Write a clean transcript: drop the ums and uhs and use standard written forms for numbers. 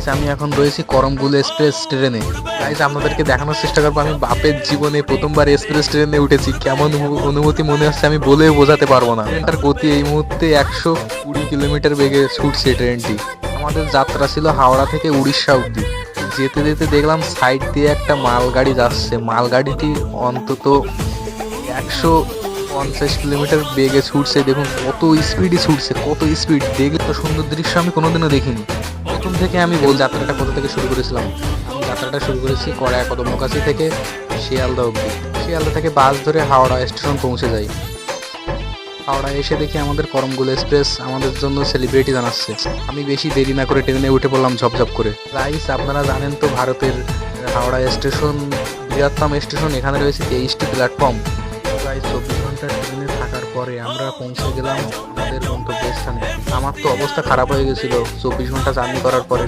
Guys আমি এখন রয়েছি করমগুল এক্সপ্রেস ট্রেনে। গাইস আপনাদেরকে দেখানোর চেষ্টা করবো আমি বাপের জীবনে প্রথমবার এক্সপ্রেস ট্রেনে উঠেছি। কেমন অনুভূতি মনে হচ্ছে আমি বলেও বোঝাতে পারবো না। ট্রেনটার গতি এই মুহূর্তে 120 কিলোমিটার বেগে ছুটছে ট্রেনটি। আমাদের যাত্রা ছিল হাওড়া থেকে উড়িষ্যা অব্দি। যেতে যেতে দেখলাম সাইড দিয়ে একটা মালগাড়ি যাচ্ছে। মালগাড়িটি অন্তত 150 কিলোমিটার বেগে ছুটছে। দেখুন কত স্পিডে ছুটছে, কত স্পিড! দেখলে তো সুন্দর দৃশ্য আমি কোনোদিনও দেখিনি। প্রথম থেকে আমি যাত্রাটা কোথা থেকে শুরু করেছিলাম, আমি যাত্রাটা শুরু করেছি কড়াই কদমকাছি থেকে শিয়ালদা অব্দি। শিয়ালদা থেকে বাস ধরে হাওড়া স্টেশন পৌঁছে যাই। হাওড়ায় এসে দেখি আমাদের করমগুল এক্সপ্রেস আমাদের জন্য সেলিব্রিটি জানাচ্ছে। আমি বেশি দেরি না করে ট্রেনে উঠে পড়লাম ঝপঝপ করে। গাইস আপনারা জানেন তো ভারতের হাওড়া স্টেশন বৃহত্তম স্টেশন। এখানে রয়েছে 23টি প্ল্যাটফর্ম। প্রায় 24 ঘন্টা ট্রেনে থাকার পরে আমরা পৌঁছে গেলাম আমাদের গন্তব্যস্থানে। আমার তো অবস্থা খারাপ হয়ে গেছিল 24 ঘন্টা জার্নি করার পরে।